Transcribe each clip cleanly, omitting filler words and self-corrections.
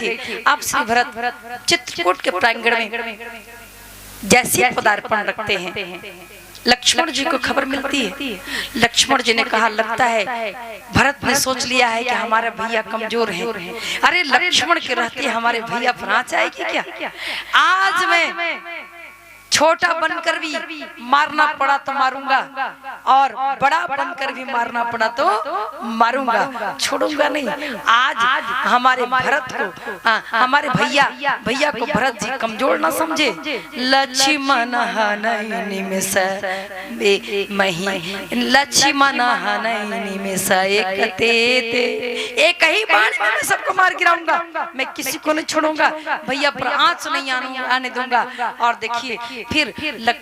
थी। अब श्री भरत चित्रकूट के प्रांगण में जैसे पदार्पण रखते हैं, लक्ष्मण जी को खबर मिलती है। लक्ष्मण जी ने कहा लगता है भरत ने सोच लिया है कि हमारे भैया कमजोर हैं। अरे लक्ष्मण के रहते हमारे भैया फ्रांस आएगी क्या? आज मैं छोटा बनकर भी मारना पड़ा तो मारूंगा और बड़ा बनकर भी मारना पड़ा तो मारूंगा, छोड़ूंगा नहीं। आज हमारे भरत को हमारे भैया को भरत जी कमजोर ना समझे। लक्ष्मण हनैनी में लक्ष्मण हनैनी में एक ही बाण में मैं सबको मार गिराऊंगा, मैं किसी को नहीं छोड़ूंगा, भैया पर आंच नहीं आने दूंगा। और देखिए फिर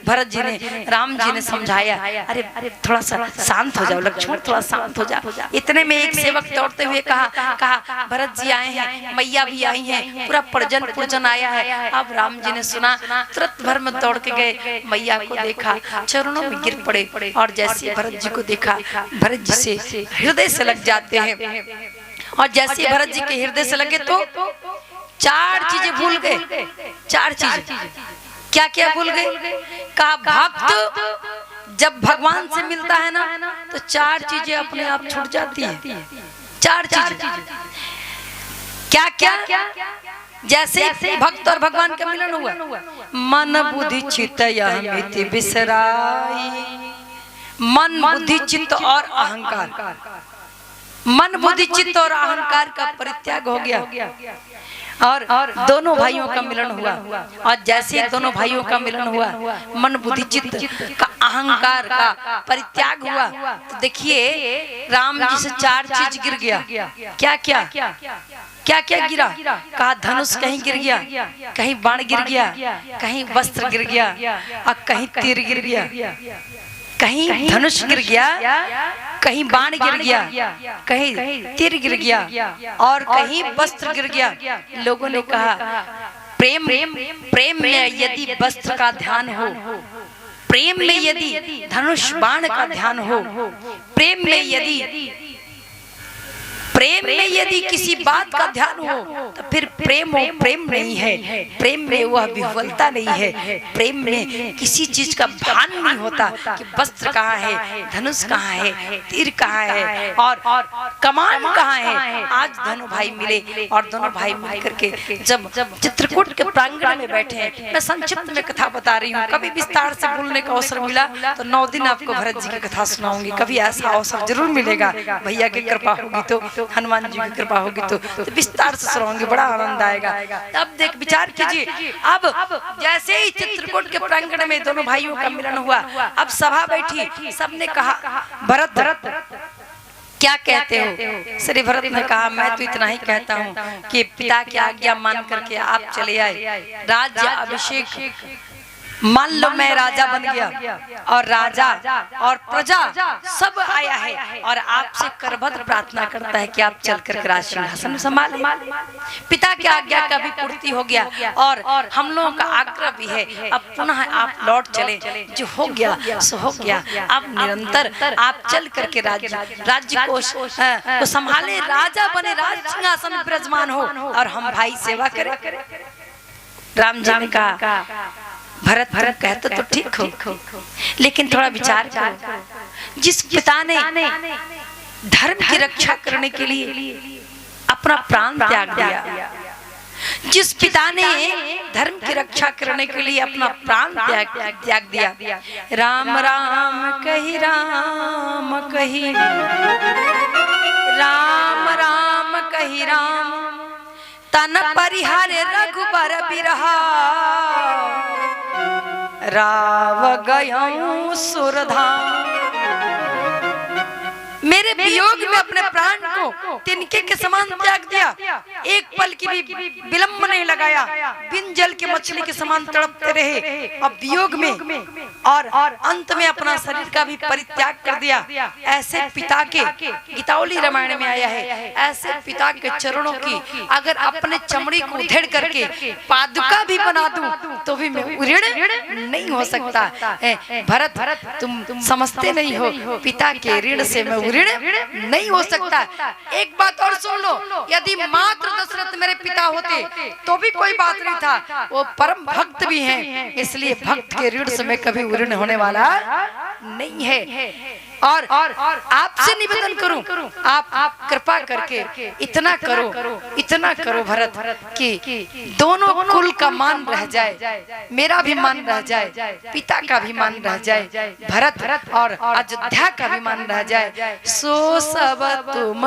भरत जी ने राम जी ने समझाया, अरे थोड़ा सा शांत हो जाओ लक्ष्मण, थोड़ा शांत हो जाओ। इतने में एक सेवक दौड़ते हुए कहा भरत जी आए हैं, मैया भी आई हैं, पूरा पुरजन आया है। अब राम जी ने सुना, तुरंत भर में दौड़ के गए, मैया को देखा, चरणों में गिर पड़े और जैसे भरत जी को देखा भरत जी से हृदय से लग जाते हैं। और जैसे भरत जी के हृदय से लगे तो चार चीजें भूल गए। चार चीजें क्या क्या भूल गए? कहा भक्त जब भगवान से मिलता है ना तो चार चीजें अपने आप छूट जाती हैं। चार चीजें क्या क्या? जैसे भक्त और भगवान का मिलन हुआ, मन बुद्धि चित्त यह बिसराई। मन बुद्धि चित्त और अहंकार, मन बुद्धि चित्त और अहंकार का परित्याग हो गया और दोनों भाइयों का मिलन हुआ। और जैसे दोनों भाइयों का मिलन हुआ, मन बुद्धि चित्त का अहंकार का परित्याग हुआ, तो देखिए राम जी से चार चीज गिर गया। क्या क्या क्या क्या गिरा? कहा धनुष कहीं गिर गया, कहीं बाण गिर गया, कहीं वस्त्र गिर गया और कहीं तीर गिर गया। कहीं धनुष गिर गया, कहीं बाण गिर गया, कहीं तीर गिर गया और कहीं वस्त्र गिर गया। लोगों ने कहा प्रेम में यदि वस्त्र का ध्यान हो, प्रेम में यदि धनुष बाण का ध्यान हो, प्रेम में यदि किसी बात का ध्यान हो तो फिर प्रेम नहीं है। प्रेम में वह विह्वलता नहीं है, प्रेम में किसी चीज का भान नहीं होता कि वस्त्र कहाँ है, धनुष कहाँ है, तीर कहाँ है और कमान कहाँ है। आज दोनों भाई मिले और दोनों भाई मिल करके जब चित्रकूट के प्रांगण में बैठे हैं, मैं संक्षिप्त में कथा बता रही हूँ, कभी विस्तार से बोलने का अवसर मिला तो 9 दिन आपको भरत जी की कथा सुनाऊंगी। कभी ऐसा अवसर जरूर मिलेगा, भैया की कृपा होगी तो, हनुमान जी की कृपा होगी तो विस्तार से सुनाऊंगी, बड़ा आनंद आएगा। अब देख विचार कीजिए, अब जैसे ही चित्रकूट के प्रांगण में दोनों भाइयों का मिलन हुआ, अब सभा बैठी, सबने कहा भरत क्या कहते हो? श्री भरत ने कहा मैं तो इतना ही कहता हूँ कि पिता की आज्ञा मान करके आप चले आए, राज्य अभिषेक मान लो मैं राजा बन गया और राजा और प्रजा सब आया है और आपसे करभद्र प्रार्थना करता है कि आप चलकर राज सिंहासन संभालें। पिता की आज्ञा का भी पूर्ति हो गया और हम लोगों का आग्रह भी है, अब पुनः आप लौट चले, जो हो गया सो हो गया। अब निरंतर आप चल करके राज्य को संभाले, राजा बने, राज सिंहासन विराजमान हो और हम भाई सेवा करें। राम जी ने कहा भरत कहते तो ठीक हो, लेकिन थोड़ा विचार करो, जिस पिता ने धर्म की रक्षा करने के लिए अपना प्राण त्याग दिया, जिस पिता ने धर्म की रक्षा करने के लिए अपना प्राण त्याग दिया, राम राम कही राम कही, राम राम कही राम, तन परिहारे रघुबर बिरहा, राव गयऊं सुरधाम। मेरे वियोग में अपने प्राण को तिनके के समान त्याग दिया, एक पल की भी विलंब नहीं लगाया, बिन जल के मछली के समान तड़पते रहे। अब वियोग में और अंत में अपना शरीर का भी परित्याग कर दिया। ऐसे पिता के, गीतावली रामायण में आया है, ऐसे पिता के चरणों की अगर अपने चमड़ी को उधेड़ करके पादुका भी बना दूं तो भी मैं ऋण नहीं हो सकता। भरत तुम समझते नहीं हो, पिता के ऋण से मैं ऋण नहीं हो सकता। एक बात और सुन लो, यदि मात्र दशरथ मेरे पिता होते तो भी कोई बात नहीं था, वो परम भक्त भी हैं, इसलिए भक्त के ऋण से मैं कभी ऋण होने वाला नहीं है। और आपसे निवेदन करूं, आप कृपा करके इतना करो भरत कि दोनों कुल का मान रह जाए, मेरा भी मान रह जाए, पिता का भी मान रह जाए, भरत और अयोध्या का भी मान रह जाए। सो सब तुम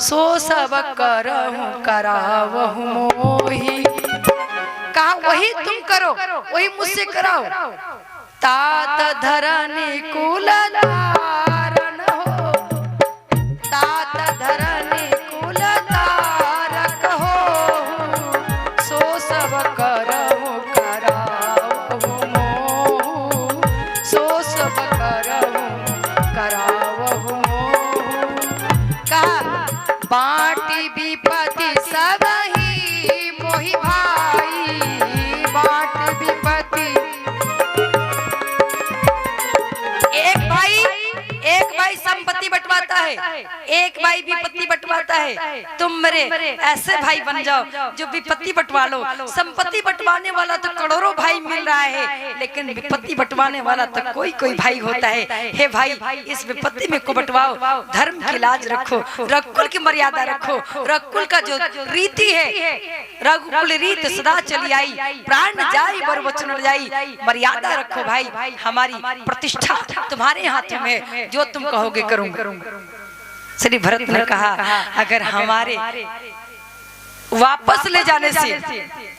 सो सब करहु करावहु मोहि, कहा वही तुम करो, वही मुझसे कराओ। तात धरनी कुल धारण हो, तात धरनी कुल धारक हो, सो सब करहु करावहु मोहि, सो सब करहु करावहु मोहि। कहा बाटी विपत्ति सब ही मोहि भाई, बाट विपत्ति। एक भाई संपत्ति बंटवाता है, एक भाई विपत्ति बंटवाता है। तुम मेरे ऐसे भाई बन जाओ जो विपत्ति बंटवा लो। संपत्ति बंटवाने वाला तो करोड़ों भाई मिल रहा है, लेकिन विपत्ति बंटवाने वाला तो कोई भाई होता है। हे भाई, इस विपत्ति में को बंटवाओ, धर्म की लाज रखो, रघुकुल की मर्यादा रखो। रघुकुल का जो रीति है, रघुकुल रीत सदा चली आई, प्राण जाई बर वचन जाई। मर्यादा रखो भाई, हमारी प्रतिष्ठा तुम्हारे हाथ में, जो तुम कहोगे करूंगा। श्री भरत ने कहा अगर हमारे वापस ले जाने से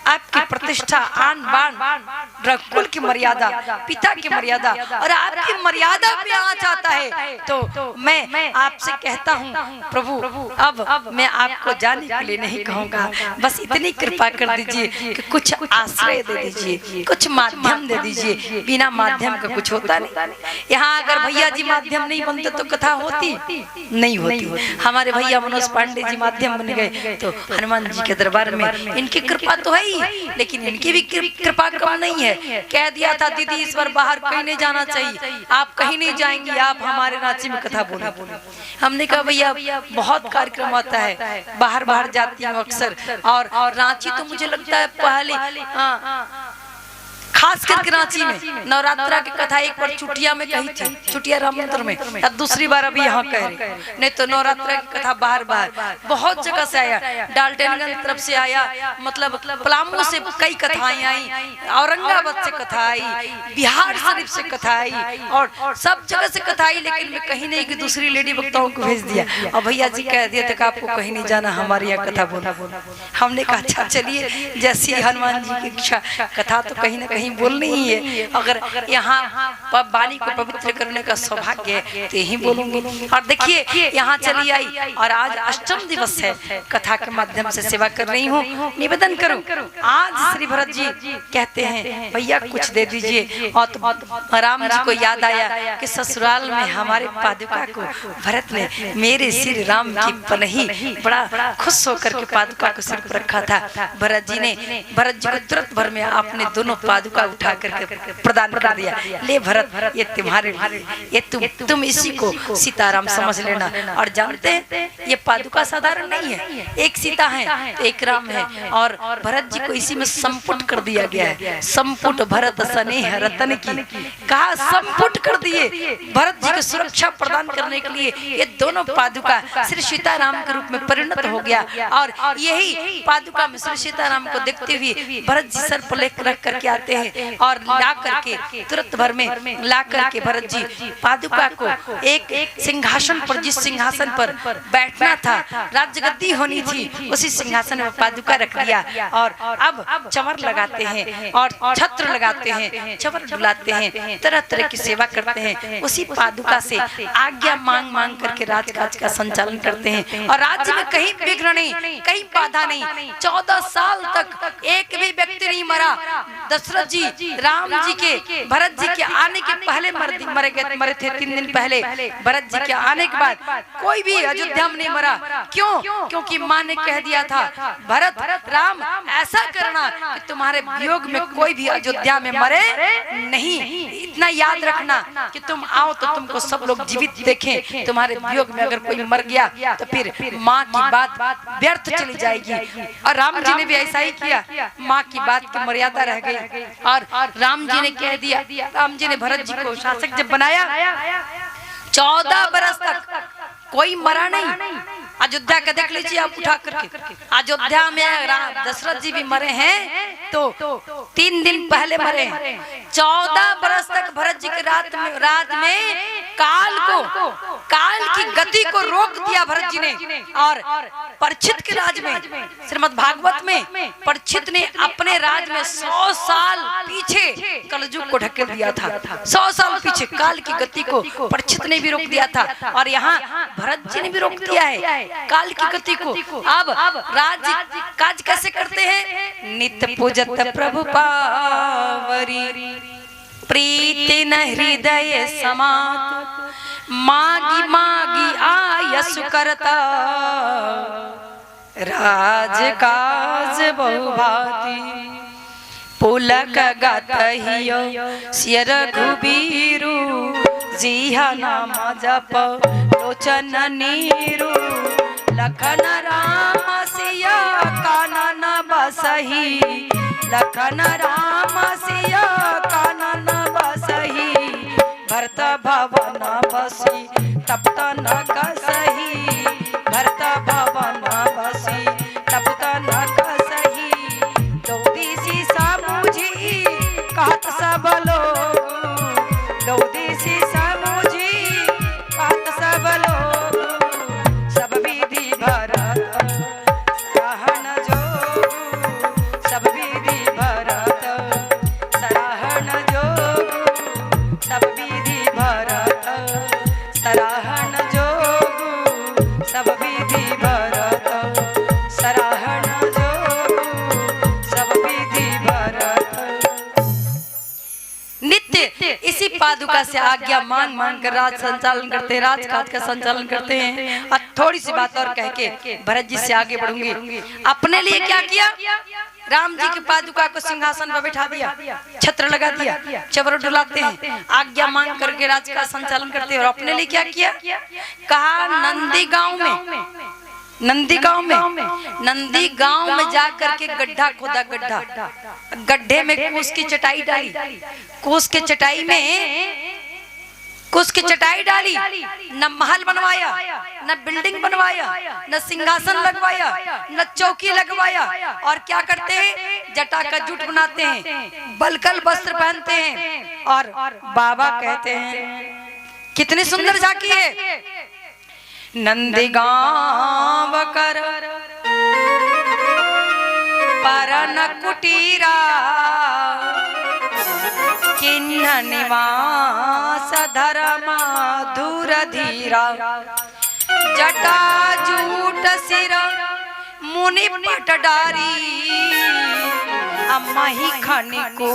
आपकी प्रतिष्ठा, आन बान, रघुकुल की मर्यादा, पिता की मर्यादा और आपकी मर्यादा पे आँच आता है, तो मैं आपसे कहता हूँ प्रभु, अब मैं आपको जाने के लिए नहीं कहूँगा, बस इतनी कृपा कर दीजिए कि कुछ आश्रय दे दीजिए, कुछ माध्यम दे दीजिए। बिना माध्यम का कुछ होता नहीं। यहाँ अगर भैया जी माध्यम नहीं बनते तो कथा होती नहीं होती। हमारे भैया मनोज पांडे जी माध्यम बन गए, तो हनुमान जी के दरबार में इनकी कृपा तो है ही, लेकिन इनकी भी कृपा कम नहीं है। कह दिया था दीदी इस बार बाहर कहीं नहीं जाना चाहिए, आप कहीं नहीं जाएंगी, आप हमारे रांची में कथा बोले। हमने कहा भैया बहुत कार्यक्रम आता है, बाहर जाती हूँ अक्सर, और रांची तो मुझे लगता है पहले खास करके रांची में नवरात्रा की कथा एक बार चुटिया में कही थी, चुटिया राम मंदिर में, अब दूसरी बार अभी यहाँ कह रहे। नहीं तो नवरात्रा की कथा बाहर बहुत जगह से आया, डाल्टनगंज तरफ से आया, मतलब पलामू से कई कथाएं आई, औरंगाबाद से कथा आई, बिहार शरीफ से कथा आई, और सब जगह से कथा आई, लेकिन मैं कहीं नहीं कि दूसरी लेडी वक्ताओं को भेज दिया। और भैया जी कह दिए थे कि आपको कहीं नहीं जाना, हमारे यहाँ कथा बोला। हमने कहा अच्छा चलिए, जैसी हनुमान जी की इच्छा, कथा तो कहीं ना कहीं बोलनी ही है। अगर यहाँ वाणी को पवित्र करने का सौभाग्य है तो यही बोलूंगी। और देखिए यहाँ चली आई, और आज अष्टम दिवस है, कथा के माध्यम से सेवा कर रही हूँ। निवेदन करूँ, आज श्री भरत जी कहते हैं भैया कुछ दे दीजिए। और तो राम जी को याद आया कि ससुराल में हमारे पादुका को भरत ने मेरे श्री राम की पनही बड़ा खुश होकर के पादुका को सिर पर रखा था। भरत जी को तुरंत भर में आपने दोनों पादुका उठा करके प्रदान कर दिया। ले भरत, ये तुम्हारे लिए, ये तुम इसी को सीताराम समझ लेना। और जानते हैं ये पादुका साधारण नहीं है, एक सीता है तो एक राम है, और भरत जी को इसी में संपुट कर दिया गया है। संपुट भरत स्नेह रतन की, कहा संपुट कर दिए भरत जी को सुरक्षा प्रदान करने के लिए। ये दोनों पादुका श्री सीताराम के रूप में परिणत हो गया, और यही पादुका में श्री सीताराम को देखते हुए भरत जी सर पर लेकर रख करके आते हैं, और ला करके तुरंत भर में ला करके भरत जी पादुका को एक सिंहासन पर, जिस सिंहासन पर बैठना था, राजगद्दी होनी थी, उसी सिंहासन में पादुका रख दिया। और अब चमर लगाते हैं और छत्र लगाते हैं, चमर डुलाते हैं, तरह तरह की सेवा करते हैं। उसी पादुका से आज्ञा मांग मांग करके राजकाज का संचालन करते हैं, और राज्य में कहीं विघ्न नहीं, कहीं बाधा नहीं। 14 साल तक एक भी व्यक्ति नहीं मरा। दशरथ राम जी के भरत जी के आने के पहले मरे थे। 3 दिन पहले भरत जी के आने के बाद कोई भी अयोध्या में नहीं मरा। क्यों? क्योंकि माँ ने कह दिया था भरत राम ऐसा करना कि तुम्हारे वियोग में कोई भी अयोध्या में मरे नहीं। इतना याद रखना कि तुम आओ तो तुमको सब लोग जीवित देखें। तुम्हारे वियोग में अगर कोई मर गया तो फिर माँ की बात व्यर्थ चली जाएगी। और राम जी ने भी ऐसा ही किया। माँ की बात की मर्यादा रह गई और राम जी ने कह दिया। राम जी ने भरत जी को शासक जब बनाया 14 बरस तक कोई मरा नहीं। अयोध्या का देख लीजिए आप उठा करके। अयोध्या में दशरथ जी भी मरे हैं तो 3 दिन पहले मरे हैं। 14 बरस तक भरत जी के रात में काल की गति को रोक दिया भरत जी ने। और परीक्षित के राज में श्रीमद् भागवत में परीक्षित ने अपने राज में 100 साल पीछे कलयुग को ढकेल दिया था। 100 साल पीछे काल की गति को परीक्षित ने भी रोक दिया था और यहाँ भरत जी ने भी रोक दिया है काल की गति को। अब राज काज कैसे करते हैं? नित्य पूजत प्रभु पावरी प्रीति न हृदय समात मागी मागी आयसु करता राज काज बहुभाती पुलक गतहियो सिय रघुबीरु जिहा नाम जप लोचन नीरु लखन राम सिय कानन बसही लखन राम सिय कानन बसही भरत भवन बसी तप्त न कसही भरत भवन बसी तप्त न कसही दौदिसी समुझी कहत सब लोग दौदिसी समुझी कहत सब लोग सब विधि भरत सराहन जोग सब विधि भरत सराहन जोग सब विधि भरत सराहन जोग सब विधि भरत सराहन जोग सब विधि भरत। नित्य इसी पादुका से आज्ञा मांग मांग कर राज संचालन करते हैं, राजकाज का संचालन करते हैं। और थोड़ी सी बात और कह के भरत जी से आगे बढ़ूंगी। अपने लिए क्या किया? राम जी की पादुका को सिंहासन पर बैठा दिया, छत्र लगा दिया, चवर डुलाते हैं, आज्ञा मांग करके राज का संचालन करते हैं। और अपने लिए क्या किया? कहा नंदी गांव में जाकर के गड्ढा खोदा। गड्ढे में कूस की चटाई डाली, कूस के चटाई डाली। न महल बनवाया, न बिल्डिंग बनवाया, न सिंहासन लगवाया, न चौकी लगवाया। और क्या करते हैं? जटा का जूट बनाते हैं, बलकल वस्त्र पहनते हैं और बाबा कहते हैं। कितनी सुंदर झांकी है। नंदी गांव कर परन कुटीरा किन्न निवास धर्म धुर धीरा जटा जूट सिर मुनि पट डारी अम्मही खनि को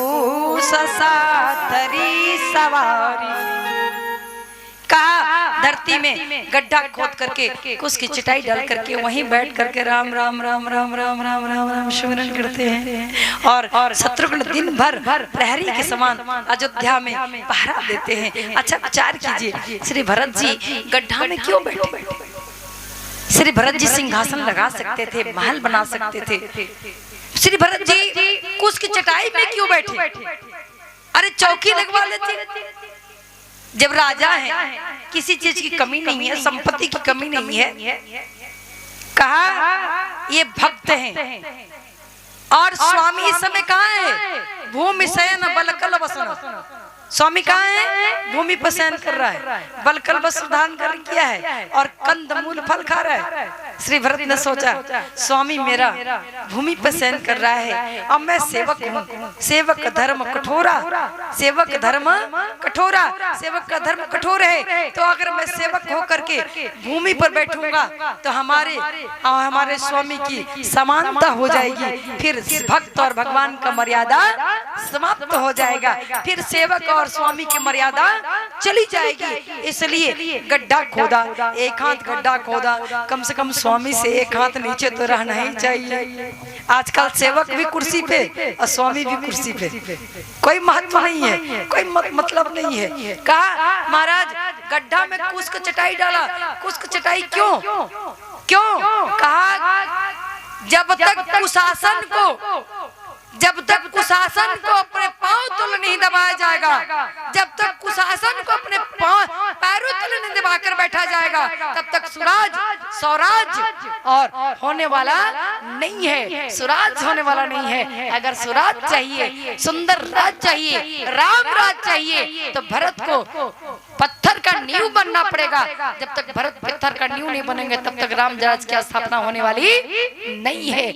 ससातरी सवारी। कहा धरती में गड्ढा खोद करके उसकी चटाई डाल करके वहीं बैठ करके राम राम राम राम राम राम राम राम सिमरन करते हैं। और शत्रुघ्न दिन भर प्रहरी के समान अयोध्या में पहरा देते हैं। अच्छा विचार कीजिए, श्री भरत जी गड्ढा में क्यों बैठे? श्री भरत जी सिंहासन लगा सकते थे, महल बना सकते थे। श्री भरत जी कुछ की चटाई में क्यों बैठे? अरे चौकी लगवा लेते। जब राजा है, किसी चीज की कमी नहीं है, संपत्ति की कमी नहीं है। कहा ये भक्त हैं और स्वामी इस समय कहाँ है? भूमि शयन बलकल वसन। स्वामी कहाँ है? भूमि पर शयन कर रहा है, बलकल वस्त्र धारण कर किया है और कंद मूल फल खा रहा है। श्री भरत ने सोचा स्वामी मेरा भूमि पर शयन कर रहा है और मैं सेवक हूँ, सेवक का धर्म कठोरा, सेवक धर्म कठोरा, सेवक का धर्म कठोर है। तो अगर मैं सेवक होकर के भूमि पर बैठूंगा तो हमारे स्वामी की समानता हो जाएगी, फिर भक्त और भगवान का मर्यादा समाप्त हो जाएगा, फिर सेवक और स्वामी की मर्यादा चली जाएगी। इसलिए गड्ढा खोदा, एक हाथ गड्ढा खोदा, कम से कम स्वामी से एक हाथ नीचे तो रहना ही चाहिए। आजकल सेवक भी कुर्सी पे और स्वामी भी कुर्सी पे, कोई महत्व नहीं है, कोई मतलब नहीं है। कहा महाराज गड्ढा में कुछ का चटाई डाला, कुछ का चटाई क्यों क्यों? कहा जब तक कुशासन को अपने पांव तले नहीं दबाया जाएगा, जब तक कुशासन को अपने पैरों तले नहीं दबाकर बैठा जाएगा, तब तक स्वराज और होने वाला नहीं है, स्वराज होने वाला नहीं है। अगर स्वराज चाहिए, सुंदर राज चाहिए, राम राज चाहिए, तो भरत को पत्थर का नींव बनना पड़ेगा। जब तक भरत पत्थर का नींव नहीं बनेंगे तब तक राम राज की स्थापना होने वाली नहीं है।